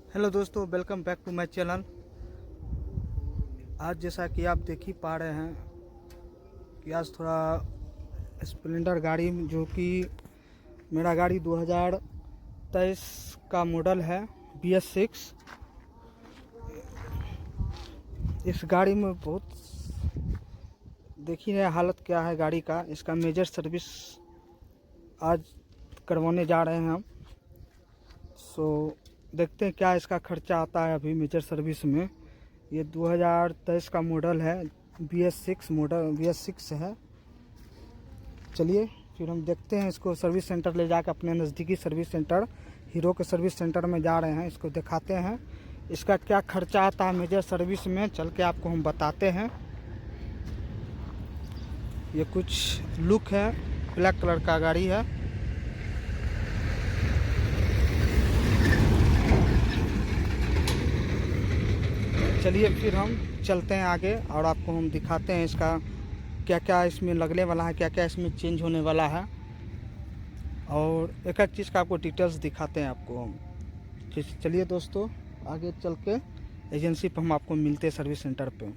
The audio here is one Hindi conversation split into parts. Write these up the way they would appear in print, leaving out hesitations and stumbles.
हेलो दोस्तों, welcome back to my channel. आज जैसा कि आप देख ही पा रहे हैं कि आज थोड़ा स्प्लेंडर गाड़ी, जो कि मेरा गाड़ी 2023 का मॉडल है BS6। इस गाड़ी में बहुत देख ही रहे हालत क्या है गाड़ी का। इसका मेजर सर्विस आज करवाने जा रहे हैं हम। देखते हैं क्या इसका खर्चा आता है अभी मेजर सर्विस में। ये 2023 का मॉडल है, BS6 मॉडल BS6 है। चलिए फिर हम देखते हैं इसको सर्विस सेंटर ले जाकर, अपने नज़दीकी सर्विस सेंटर हीरो के सर्विस सेंटर में जा रहे हैं। इसको दिखाते हैं इसका क्या खर्चा आता है मेजर सर्विस में, चल के आपको हम बताते हैं। ये कुछ लुक है, ब्लैक कलर का गाड़ी है। चलिए फिर हम चलते हैं आगे और आपको हम दिखाते हैं इसका क्या क्या इसमें लगने वाला है, क्या क्या इसमें चेंज होने वाला है, और एक एक चीज़ का आपको डिटेल्स दिखाते हैं आपको हम। चलिए दोस्तों, आगे चल के एजेंसी पर हम आपको मिलते हैं सर्विस सेंटर पे।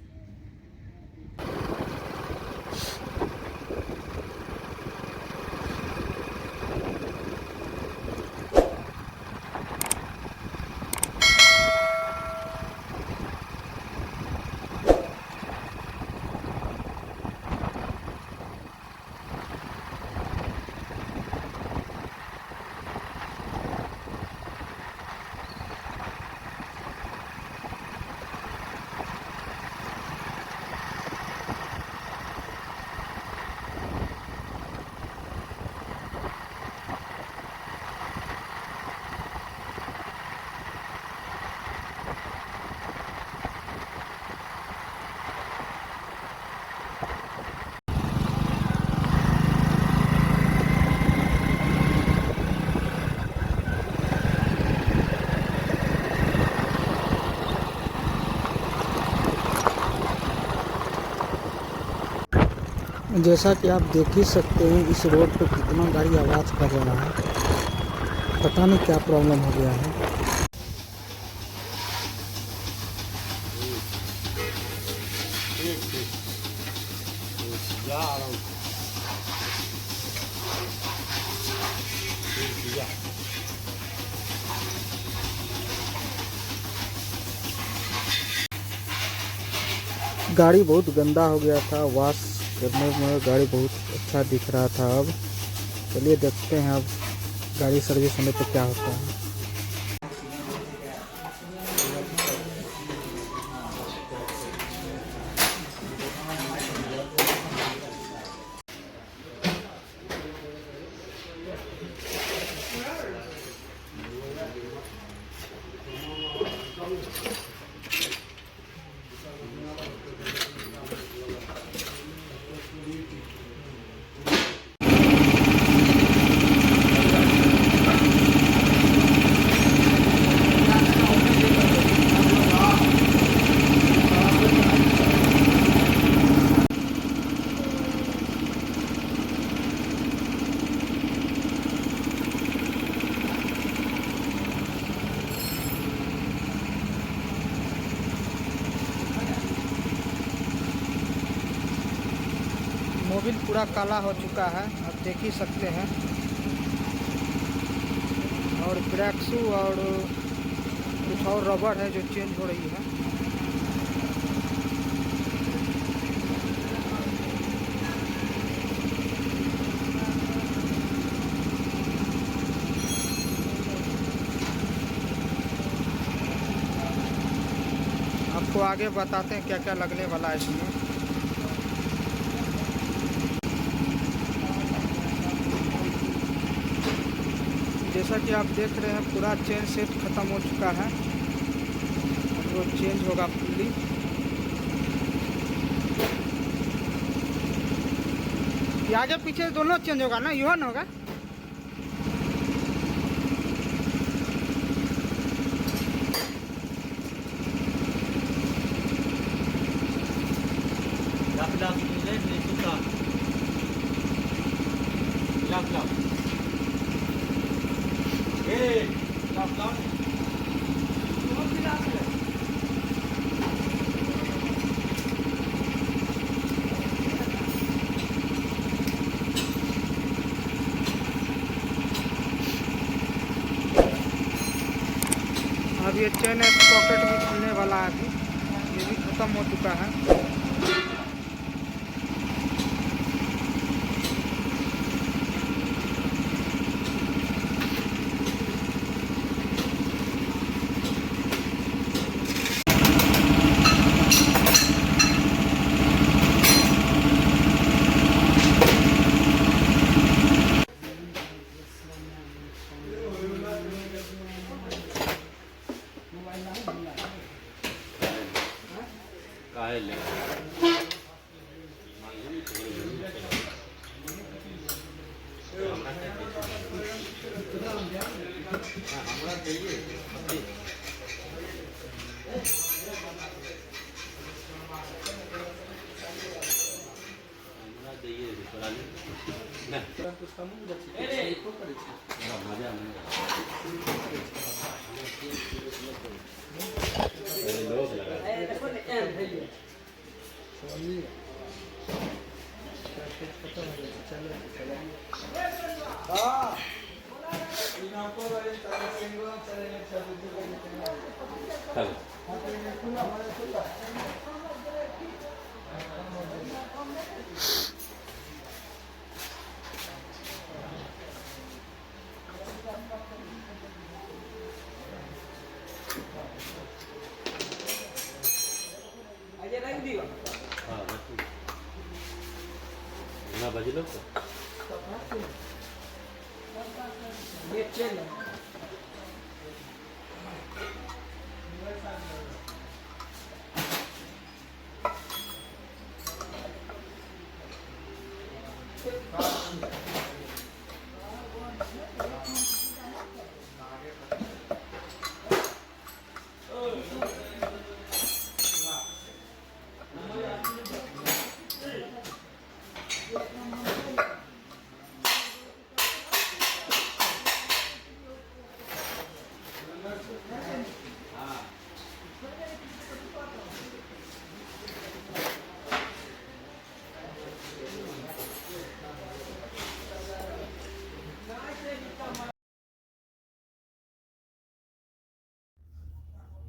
जैसा कि आप देख ही सकते हैं इस रोड पे कितना गाड़ी आवाज़ कर रहा है, पता नहीं क्या प्रॉब्लम हो गया है। गाड़ी बहुत गंदा हो गया था, वॉश करने में गाड़ी बहुत अच्छा दिख रहा था। अब चलिए देखते हैं अब गाड़ी सर्विस होने पे क्या होता है। मोबिल पूरा काला हो चुका है, आप देख ही सकते हैं। और ब्रेक शू और कुछ और रबड़ है जो चेंज हो रही है। आपको आगे बताते हैं क्या क्या लगने वाला है इसमें। जैसा कि आप देख रहे हैं पूरा चेन सेट ख़त्म हो चुका है, वो चेंज होगा फुल्ली। ये आगे पीछे दोनों चेंज होगा ना, यह ना होगा। अब ये चेन पॉकेट भी खुलने वाला है, अभी ये भी ख़त्म हो चुका है। बजलो ये चल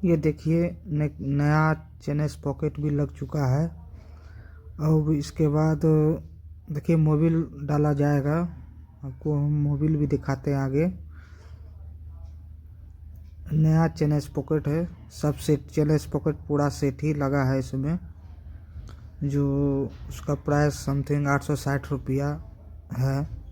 ये देखिए नया चेन पॉकेट भी लग चुका है। अब इसके बाद देखिए मोबिल डाला जाएगा, आपको हम मोबिल भी दिखाते हैं आगे। नया चेन पॉकेट है, सब सेट चेन पॉकेट पूरा सेट ही लगा है इसमें, जो उसका प्राइस समथिंग 860 रुपया है।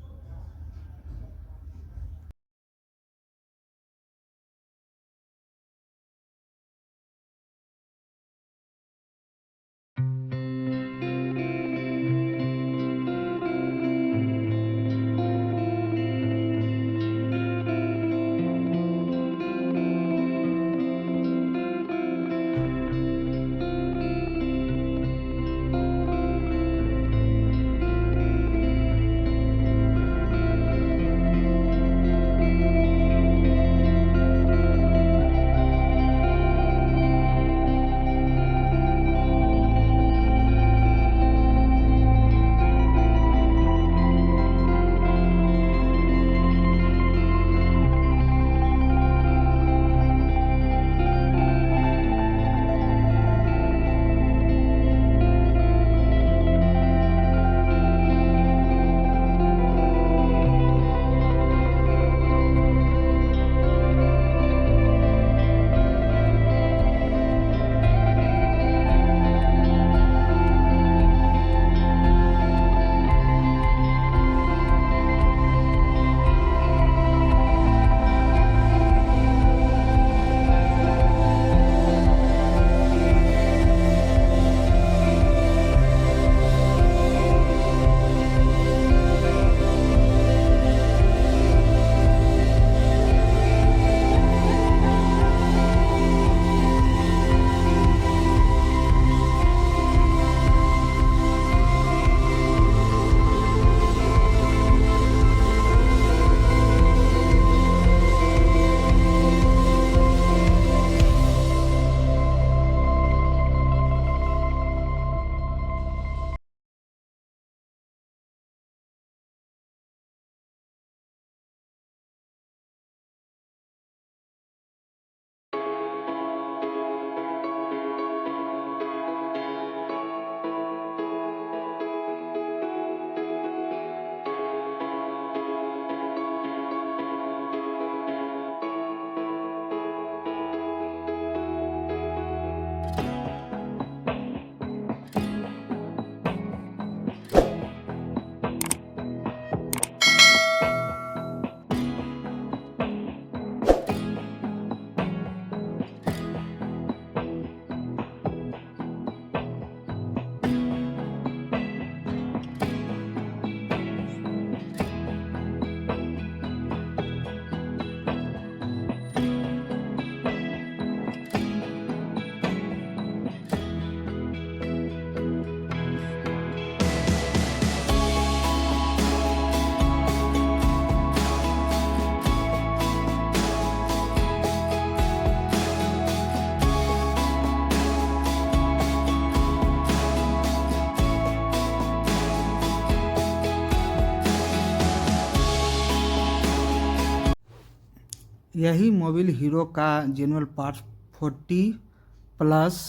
यही मोबिल हीरो का जेनुअल पार्ट्स 40+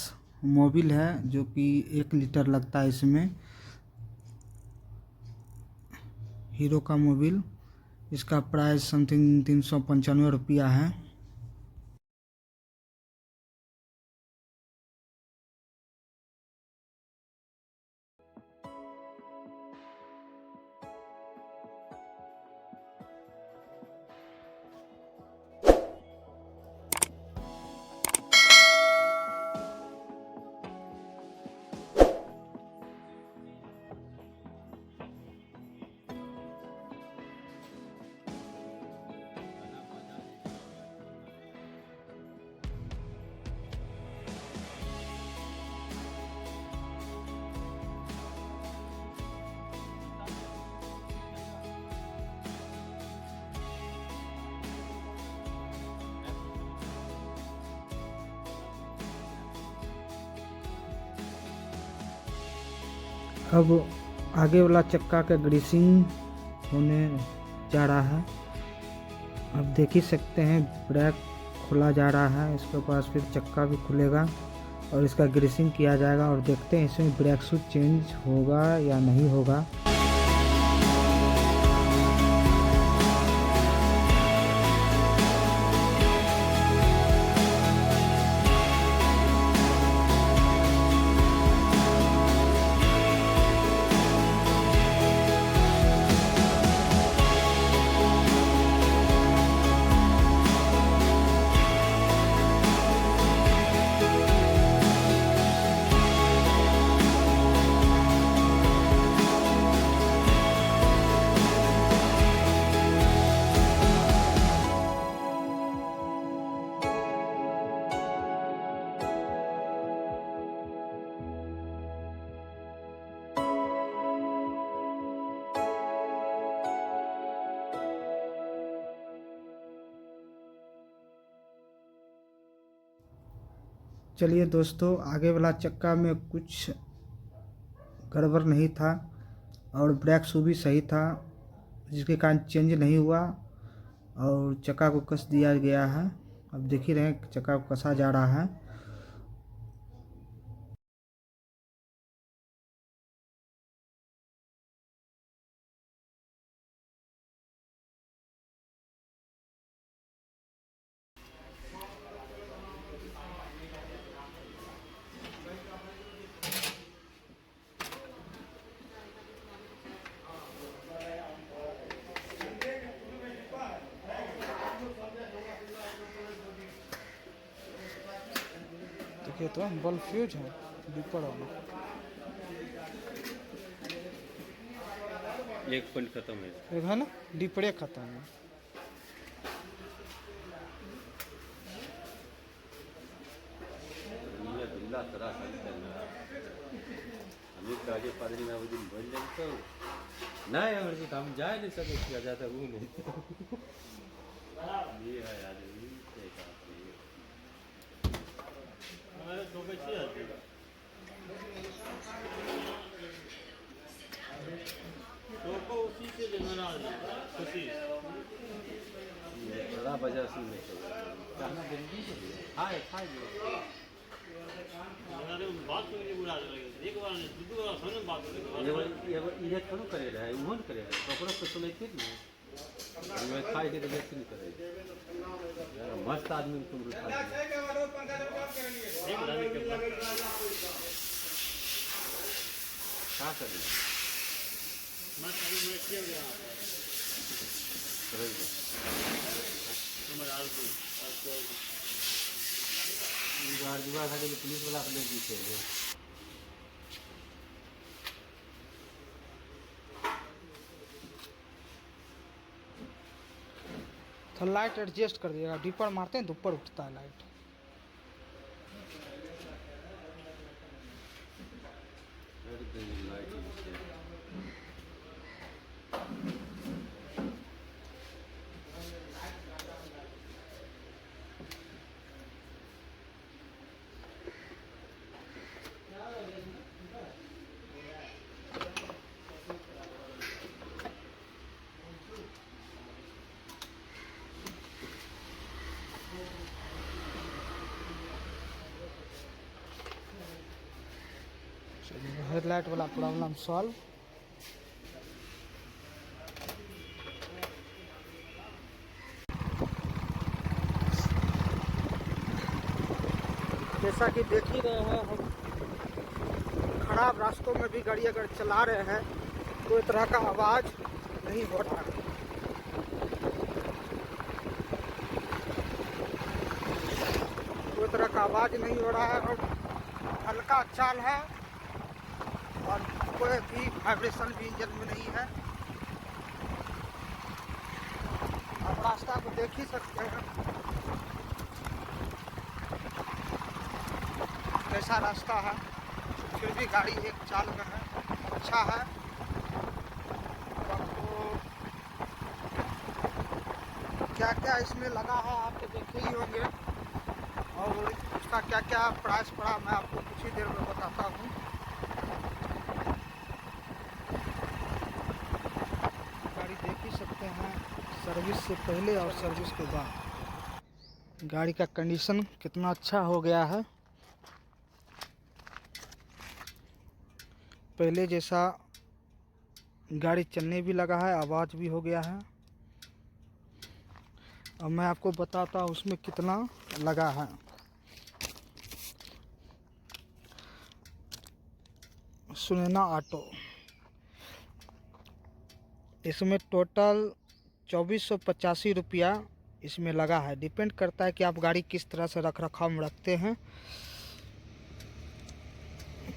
मोबिल है, जो कि 1 लीटर लगता है इसमें। हीरो का मोबिल, इसका प्राइस समथिंग 395 रुपया है। अब आगे वाला चक्का का ग्रीसिंग होने जा रहा है। अब देख ही सकते हैं ब्रेक खुला जा रहा है, इसके पास फिर चक्का भी खुलेगा और इसका ग्रीसिंग किया जाएगा। और देखते हैं इसमें ब्रेक शूज चेंज होगा या नहीं होगा। चलिए दोस्तों, आगे वाला चक्का में कुछ गड़बड़ नहीं था और ब्रेक शू भी सही था, जिसके कारण चेंज नहीं हुआ और चक्का को कस दिया गया है। अब देख ही रहे हैं चक्का को कसा जा रहा है। देखिए तो बल्ब फ्यूज है डिपर वाला। एक पॉइंट खत्म है। एक है ना डिपरे खत्म है। दुनिया दुल्ला तरह करता है। हमें काजे पादरी में वो दिन बोल लें तो नहीं, हमारे तो हम जा नहीं सके, किया जाता वो नहीं। ये है यार, ये क्या हमारे दो बच्चे आते हैं तो को उसी से लेना है खुशी बड़ा वजह से में कहना जरूरी है। हाय हाय हमारे बात करने बुला रहे एक बार दो बार सुन बात करे ये थोड़ा करे रहा है, उहन करे रहा है कपड़ा तो सुने ठीक नहीं। मैं खाई के रिजेक्ट नहीं करे यार, मस्त आदमी तुम रुका क्या कर रहे मैं किया गया तुम्हारा जुआ था कि पुलिस वाला अपने पीछे है। तो लाइट एडजस्ट कर दिएगा, डिपर मारते हैं तो ऊपर उठता है लाइट। हेडलाइट वाला प्रॉब्लम सॉल्व। जैसा कि देख ही रहे हैं, हम खराब रास्तों में भी गाड़ी अगर चला रहे हैं कोई तरह का आवाज़ नहीं हो रहा है। कोई तरह का आवाज़ नहीं हो रहा है और हल्का चाल है और कोई भी वाइब्रेशन भी इंजन में नहीं है। आप रास्ता को देख ही सकते हैं कैसा रास्ता है, फिर भी गाड़ी एक चाल में है, अच्छा है। आपको क्या क्या इसमें लगा है आप तो देखे ही होंगे और उसका क्या क्या प्राइस पड़ा मैं आपको कुछ ही देर में बताता हूँ। गाड़ी देख ही सकते हैं सर्विस से पहले और सर्विस के बाद गाड़ी का कंडीशन कितना अच्छा हो गया है। पहले जैसा गाड़ी चलने भी लगा है, आवाज़ भी हो गया है। अब मैं आपको बताता हूँ उसमें कितना लगा है। सुनैना ऑटो, इसमें टोटल 2485 रुपया इसमें लगा है। डिपेंड करता है कि आप गाड़ी किस तरह से रख रखाव में रखते हैं,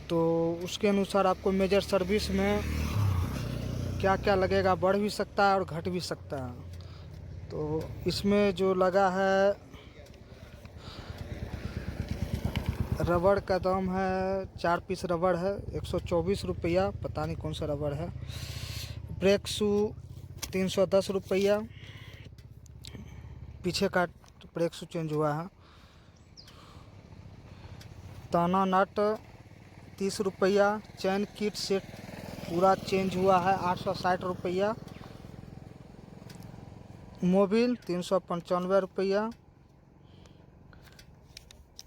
तो उसके अनुसार आपको मेजर सर्विस में क्या क्या लगेगा, बढ़ भी सकता है और घट भी सकता है। तो इसमें जो लगा है रबड़ का दाम है, 4 पीस रबड़ है 124 रुपया, पता नहीं कौन सा रबड़ है। ब्रेक शू 310 रुपया, पीछे का ब्रेक शू चेंज हुआ है। ताना नट 30 रुपया, चैन किट सेट पूरा चेंज हुआ है 860 रुपया। मोबिल 395 रुपया।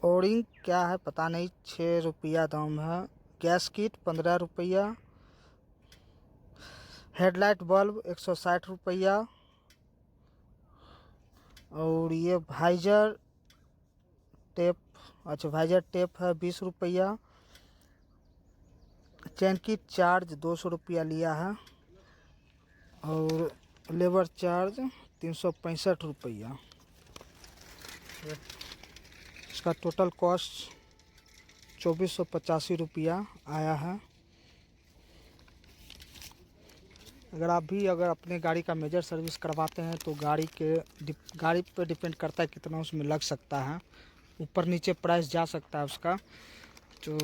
ओरिंग क्या है पता नहीं, 6 रुपया दाम है। गैस किट 15 रुपया। हेडलाइट बल्ब 160 रुपया। और ये वाइजर टेप, अच्छा वाइजर टेप है 20 रुपया। चैन किट चार्ज 200 रुपया लिया है और लेबर चार्ज 365 रुपया। इसका टोटल कॉस्ट 2485 रुपया आया है। अगर आप भी अपने गाड़ी का मेजर सर्विस करवाते हैं तो गाड़ी पे डिपेंड करता है कितना उसमें लग सकता है, ऊपर नीचे प्राइस जा सकता है उसका। तो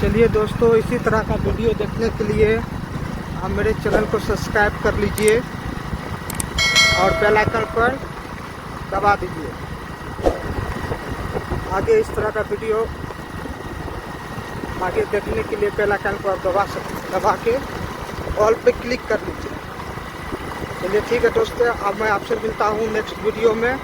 चलिए दोस्तों, इसी तरह का वीडियो देखने के लिए आप मेरे चैनल को सब्सक्राइब कर लीजिए और बेल आइकन पर दबा दीजिए। आगे इस तरह का वीडियो आगे देखने के लिए बेल आइकन को आप दबा के ऑल पे क्लिक कर लीजिए। चलिए ठीक है दोस्तों, अब मैं आपसे मिलता हूँ नेक्स्ट वीडियो में।